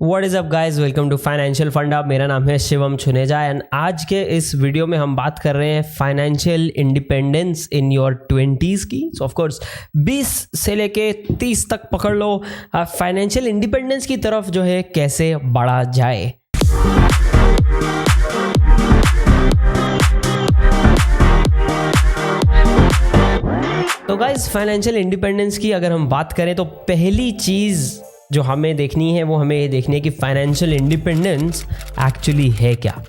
What is up guys, welcome to financial funda. मेरा नाम है शिवम छुनेजा एंड आज के इस वीडियो में हम बात कर रहे हैं financial independence in your 20s की। सो ऑफ कोर्स 20 से लेके 30 तक पकड़ लो, फाइनेंशियल इंडिपेंडेंस की तरफ जो है कैसे बढ़ा जाए। तो गाइज फाइनेंशियल इंडिपेंडेंस की अगर हम बात करें तो पहली चीज़ जो हमें देखनी है वो हमें ये देखनी है कि फाइनेंशियल इंडिपेंडेंस एक्चुअली है क्या।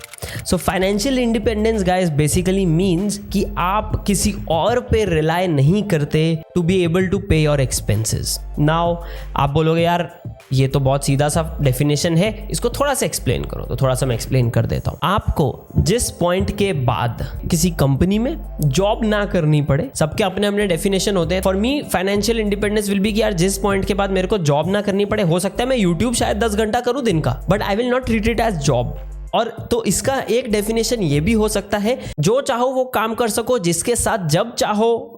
So financial independence guys basically means कि आप किसी और पे रिलाई नहीं करते टू बी एबल टू पे योर एक्सपेंसेस। नाउ आप बोलोगे यार ये तो बहुत सीधा सा डेफिनेशन है, इसको थोड़ा सा एक्सप्लेन करो। तो थोड़ा सा मैं एक्सप्लेन कर देता हूँ। आपको जिस पॉइंट के बाद किसी कंपनी में जॉब ना करनी पड़े, सबके अपने अपने डेफिनेशन होते हैं। For me financial independence will be कि यार जिस पॉइंट के बाद मेरे को जॉब ना करनी पड़े, हो सकता है मैं यूट्यूब शायद 10 घंटा करूँ दिन का, but I will not treat it as job. और तो इसका एक डेफिनेशन ये भी हो सकता है, जो चाहो वो काम कर सको, जिसके साथ जब चाहो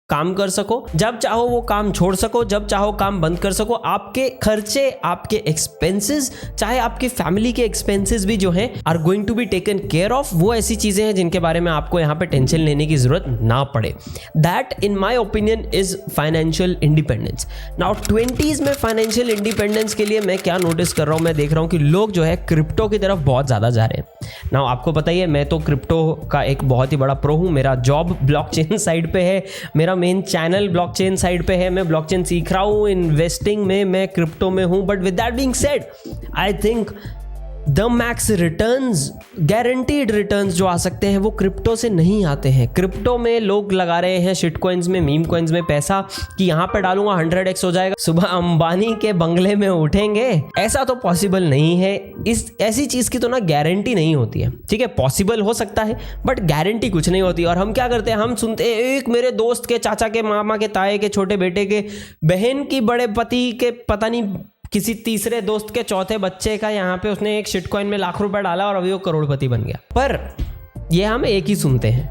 काम कर सको, जब चाहो वो काम छोड़ सको, जब चाहो काम बंद कर सको। आपके खर्चे, आपके एक्सपेंसेस, चाहे आपकी फैमिली के एक्सपेंसेस भी जो हैं are going to be taken care of. वो ऐसी चीजें हैं जिनके बारे में आपको यहाँ पे टेंशन लेने की जरूरत ना पड़े। That in my opinion is financial independence. Now 20s में फाइनेंशियल इंडिपेंडेंस के लिए मैं क्या नोटिस कर रहा हूँ, मैं देख रहा हूँ कि लोग जो है क्रिप्टो की तरफ बहुत ज्यादा जा रहे हैं। नाउ आपको पता ही है मैं तो क्रिप्टो का एक बहुत ही बड़ा प्रो हूँ। मेरा जॉब ब्लॉकचेन साइड पे है, मेरा मेन चैनल ब्लॉकचेन साइड पे है, मैं ब्लॉकचेन सीख रहा हूँ, इन्वेस्टिंग में मैं क्रिप्टो में हूँ। But with that being said, I think the max returns, guaranteed returns जो आ सकते हैं वो क्रिप्टो से नहीं आते हैं। क्रिप्टो में लोग लगा रहे हैं शिट कॉइन्स में, मीम कॉइन्स में पैसा कि यहाँ पे डालूंगा 100x हो जाएगा, सुबह अंबानी के बंगले में उठेंगे। ऐसा तो पॉसिबल नहीं है। इस ऐसी चीज की तो ना गारंटी नहीं होती है। ठीक है, पॉसिबल हो सकता है बट गारंटी कुछ नहीं होती। और हम क्या करते हैं, हम सुनते हैं एक मेरे दोस्त के चाचा के मामा के ताए के छोटे बेटे के बहन की बड़े पति के पता नहीं किसी तीसरे दोस्त के चौथे बच्चे का यहाँ पे उसने एक शिट कॉइन में लाख रुपए डाला और अभी वो करोड़पति बन गया। पर ये हम एक ही सुनते हैं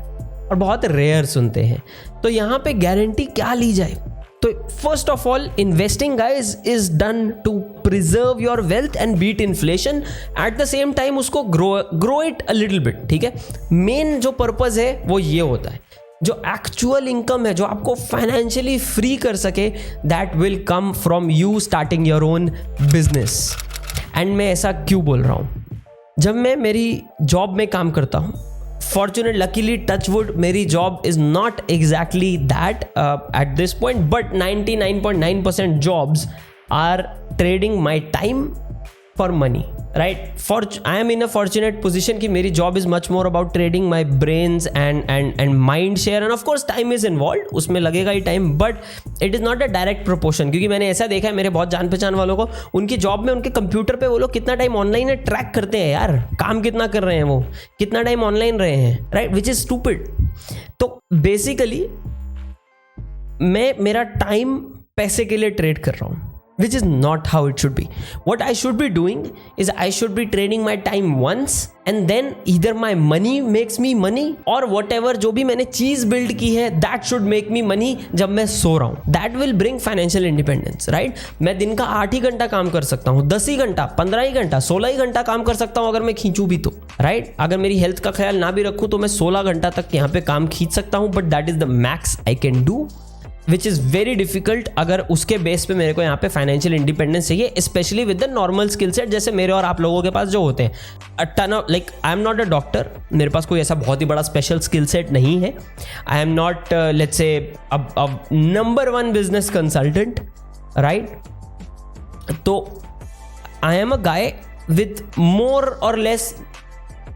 और बहुत रेयर सुनते हैं। तो यहाँ पे गारंटी क्या ली जाए? तो first of all investing guys is done to preserve your wealth and beat inflation. At the same time उसको grow it a little bit. ठीक है, मेन जो पर्पज है वो ये होता है, जो एक्चुअल इनकम है जो आपको फाइनेंशियली फ्री कर सके, that will come from you starting your own business. And मैं ऐसा क्यों बोल रहा हूँ, जब मैं मेरी जॉब में काम करता हूँ, फॉर्चुनेट लकीली टचवुड मेरी job is not exactly that at this point, but 99.9% jobs are trading my time for money, right? I am in a fortunate position कि मेरी job is much more about trading my brains and mind share. And of course time is involve, उसमें लगेगा ही time, but it is not a direct proportion. क्योंकि मैंने ऐसा देखा है मेरे बहुत जान पहचान वालों को, उनकी जॉब में उनके कंप्यूटर पे वो लोग कितना टाइम ऑनलाइन है ट्रैक करते हैं यार, काम कितना कर रहे हैं, वो कितना टाइम ऑनलाइन रहे हैं, राइट? Which is stupid. तो बेसिकली मैं मेरा टाइम पैसे के लिए ट्रेड कर रहा हूँ, which is not how it should be. What I should be doing is I should be trading my time once and then either my money makes me money or whatever जो भी मैंने चीज build की है that should make me money जब मैं सो रहा हूँ। That will bring financial independence, right? मैं दिन का 8 ही घंटा काम कर सकता हूँ, 10 ही घंटा, 15 ही घंटा, 16 ही घंटा काम कर सकता हूँ अगर मैं खींचूं भी तो, राइट? अगर मेरी हेल्थ का ख्याल ना भी रखूँ तो मैं 16 घंटा तक यहाँ पे काम खींच सकता हूँ, but that is the max I can do, which is very difficult. अगर उसके बेस पे मेरे को यहाँ पे फाइनेंशियल इंडिपेंडेंस चाहिए, specially with the normal skill set जैसे मेरे और आप लोगों के पास जो होते हैं। A ton of, like I am not a doctor, मेरे पास कोई ऐसा बहुत ही बड़ा स्पेशल स्किल सेट नहीं है। आई am not let's say a number 1 business consultant, right? तो I am a guy with more और less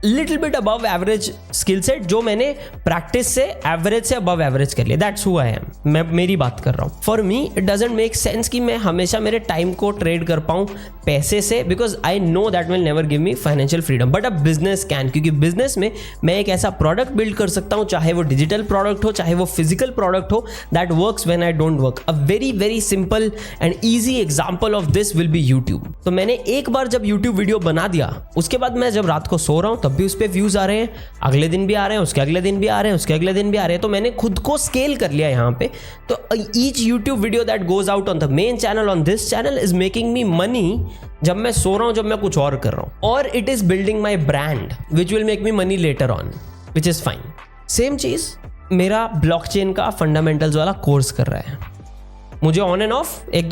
little bit above average skill set, जो मैंने प्रैक्टिस से एवरेज से अबव एवरेज कर लिया। दैट्स हु आई एम, मैं मेरी बात कर रहा हूँ। For me it doesn't make sense कि मैं हमेशा मेरे टाइम को ट्रेड कर पाऊँ पैसे से, because I know that will never give me financial freedom. But a business can, क्योंकि बिजनेस में मैं एक ऐसा प्रोडक्ट बिल्ड कर सकता हूँ, चाहे वो डिजिटल प्रोडक्ट हो, चाहे वो फिजिकल प्रोडक्ट हो, that works when I don't work. A very very simple and easy example of this will be YouTube. तो मैंने एक बार जब यूट्यूब वीडियो बना दिया, उसके बाद मैं जब रात को सो रहा हूँ तब जब भी उस पर व्यूज़ आ रहे हैं, अगले दिन भी आ रहे हैं, उसके अगले दिन भी आ रहे हैं, उसके अगले दिन भी आ रहे हैं, तो मैंने खुद को स्केल कर लिया यहाँ पे। तो each YouTube video that goes out on the main channel on this channel is making me money जब मैं सो रहा हूँ, जब मैं कुछ और कर रहा हूँ, और it is building my brand which will make me money later on, which is fine. Same चीज़ मेरा ब्लॉकचेन का फंडामेंटल्स वाला कोर्स कर रहा है। मुझे ऑन एंड ऑफ एक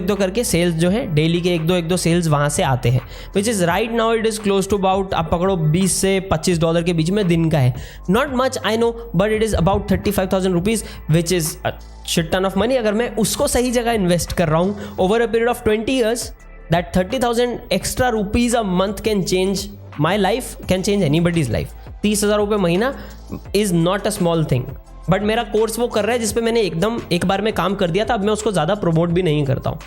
दो करके सेल्स जो है डेली के एक दो सेल्स वहाँ से आते हैं, which is right now it is close to about, आप पकड़ो $20 से $25 के बीच में दिन का है। Not much I know, but it is about 35,000 rupees, which is a shit ton of money. अगर मैं उसको सही जगह इन्वेस्ट कर रहा हूँ over a period of 20 years, that 30,000 extra rupees a month can change my life, can change anybody's life. 30,000 रुपये महीना is not a small thing. But मेरा कोर्स वो कर रहा है जिसपे मैंने एकदम एक बार में काम कर दिया था, अब मैं उसको ज़्यादा प्रमोट भी नहीं करता हूँ।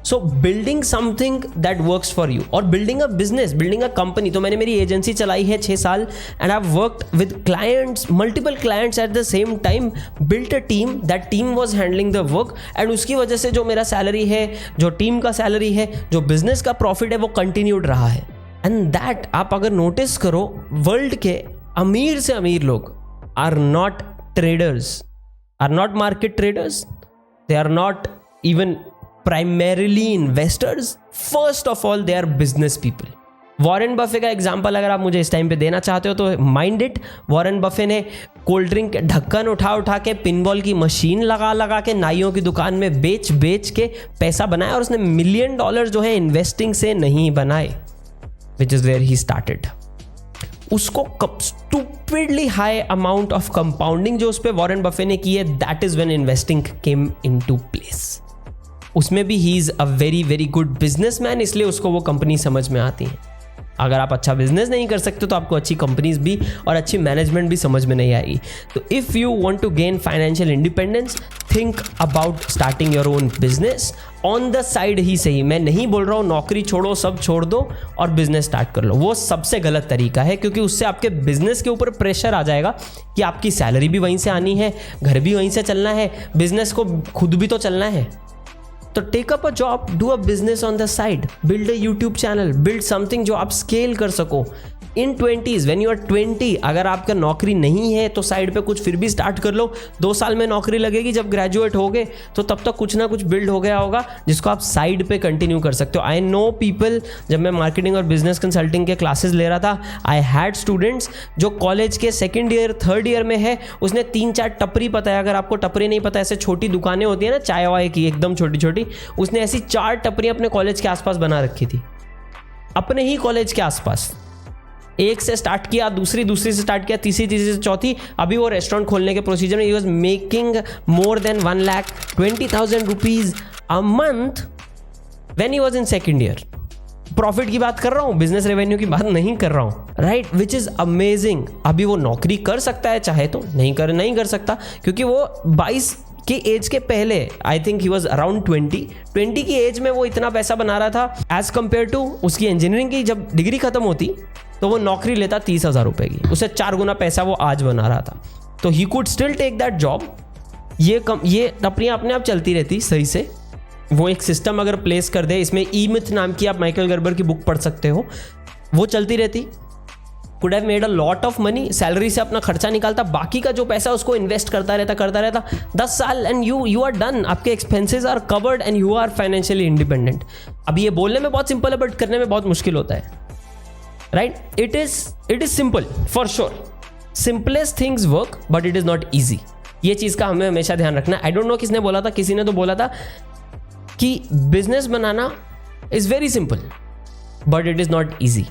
So building something that works for you, और building a business, building a company. तो मैंने मेरी एजेंसी चलाई है 6 साल, and I have worked with clients, multiple clients at the same time, built a team, that team was handling the work, and उसकी वजह से जो मेरा सैलरी है, जो टीम का सैलरी है, जो बिजनेस का प्रॉफिट है, वो कंटिन्यूड रहा है। एंड दैट आप अगर नोटिस करो, वर्ल्ड के अमीर से अमीर लोग are not traders, are not market traders, they are not even primarily investors, first of all they are business people. Warren Buffett का एग्जाम्पल अगर आप मुझे इस टाइम पे देना चाहते हो तो माइंड इट, वॉरेन बफे ने कोल्ड ड्रिंक के ढक्कन उठा के, पिनबॉल की मशीन लगा के, नाइयों की दुकान में बेच के पैसा बनाया, और उसने $1 million जो है इन्वेस्टिंग से नहीं बनाए, which is where he started. उसको stupidly high amount of compounding जो उस पर वॉरेन बफे ने की है, that is when investing came into place. उसमें भी he is a very very good businessman, इसलिए उसको वो कंपनी समझ में आती है। अगर आप अच्छा बिजनेस नहीं कर सकते तो आपको अच्छी कंपनीज भी और अच्छी मैनेजमेंट भी समझ में नहीं आएगी। तो if you want to gain financial independence, think about starting your own business on the side ही सही। मैं नहीं बोल रहा हूँ नौकरी छोड़ो, सब छोड़ दो और बिजनेस स्टार्ट कर लो, वो सबसे गलत तरीका है, क्योंकि उससे आपके बिजनेस के ऊपर प्रेशर आ जाएगा कि आपकी सैलरी भी वहीं से आनी है, घर भी वहीं से चलना है, बिजनेस को खुद भी तो चलना है। तो take up a job, do a business on the side, build a YouTube channel, build something जो आप स्केल कर सको। इन 20s व्हेन यू आर 20, अगर आपका नौकरी नहीं है तो साइड पे कुछ फिर भी स्टार्ट कर लो। 2 साल में नौकरी लगेगी, जब ग्रेजुएट हो गए तो तब तक कुछ ना कुछ बिल्ड हो गया होगा जिसको आप साइड पे कंटिन्यू कर सकते हो। आई नो पीपल, जब मैं मार्केटिंग और बिजनेस कंसल्टिंग के क्लासेस ले रहा था, आई हैड स्टूडेंट्स जो कॉलेज के 2nd ईयर 3rd ईयर में है, उसने 3-4 टपरी पता है। अगर आपको टपरी नहीं पता, ऐसे छोटी दुकानें होती है ना चाय वाय की, एकदम छोटी छोटी, उसने ऐसी 4 टपरियाँ अपने कॉलेज के आसपास बना रखी थी, अपने ही कॉलेज के आसपास। एक से स्टार्ट किया, दूसरी से स्टार्ट किया, तीसरी से चौथी, अभी वो रेस्टोरेंट खोलने के प्रोसीजर में। He was making more than 1,20,000 rupees a month when he was in 2nd year. Profit की बात कर रहा हूँ, बिजनेस रेवेन्यू की बात नहीं कर रहा हूँ, राइट, विच इज अमेजिंग। अभी वो नौकरी कर सकता है चाहे तो, नहीं कर सकता, क्योंकि वो 22 की एज के पहले, I think he was around 20 की एज में वो इतना पैसा बना रहा था, एज कंपेयर टू उसकी इंजीनियरिंग की जब डिग्री खत्म होती तो वो नौकरी लेता 30,000 रुपए की, उससे 4 गुना पैसा वो आज बना रहा था। तो he could still take that job. ये टपरियाँ अपने आप चलती रहती सही से। वो एक सिस्टम अगर प्लेस कर दे, इसमें ई-मिथ नाम की आप माइकल गर्बर की बुक पढ़ सकते हो, वो चलती रहती, could have made a lot of money. Salary से अपना खर्चा निकालता, बाकी का जो पैसा उसको इन्वेस्ट करता रहता 10 साल, एंड यू आर डन। आपके expenses are covered and you are financially independent. अब ये बोलने में बहुत सिंपल है, बट करने में बहुत मुश्किल होता है, right. It is simple for sure, simplest things work, but it is not easy. ये चीज़ का हमें हमेशा ध्यान रखना। आई डोंट नो किसने बोला था, किसी ने तो बोला था कि business banana is very simple but it is not easy.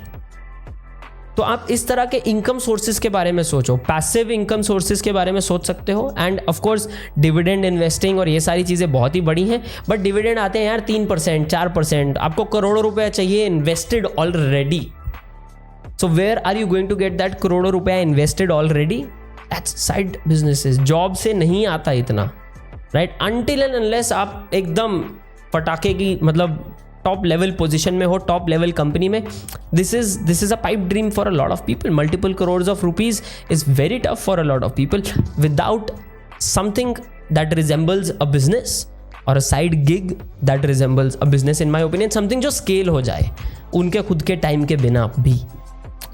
तो आप इस तरह के इनकम सोर्सेज के बारे में सोचो, पैसिव इनकम सोर्सेज के बारे में सोच सकते हो। And of course dividend investing और ये सारी चीज़ें बहुत ही बड़ी हैं, बट डिविडेंड आते हैं यार 3%, 4%। आपको करोड़ों रुपया चाहिए invested already. So where are you going to get that करोड़ों रुपया invested already? That's side businesses. Job से नहीं आता इतना, राइट, अनटिल एंड अनलेस आप एकदम पटाखे की मतलब टॉप लेवल पोजीशन में हो, टॉप लेवल कंपनी में। This is a pipe dream for a lot of people. Multiple crores of rupees is very tough for a lot of people without something that resembles a business और a side gig that resembles a business. In my opinion something जो scale हो जाए उनके खुद के time के बिना भी।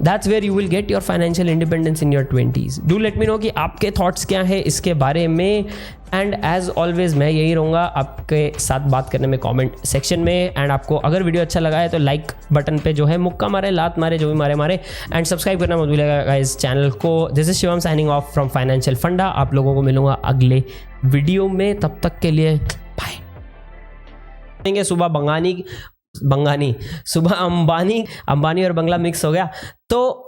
That's where you will get your financial independence in your 20s. Do let me know कि आपके थॉट्स क्या है इसके बारे में. एंड एज ऑलवेज मैं यही रहूँगा आपके साथ बात करने में कमेंट सेक्शन में. एंड आपको अगर वीडियो अच्छा लगा है तो लाइक बटन पे जो है मुक्का मारे, लात मारे, जो भी मारे एंड सब्सक्राइब करना मत भूलिएगा गाइस चैनल को. This is Shivam signing off from financial फंडा. आप लोगों को मिलूंगा अगले वीडियो में. तब तक के लिए बाय. सुबह सुबह अंबानी और बंगला मिक्स हो गया तो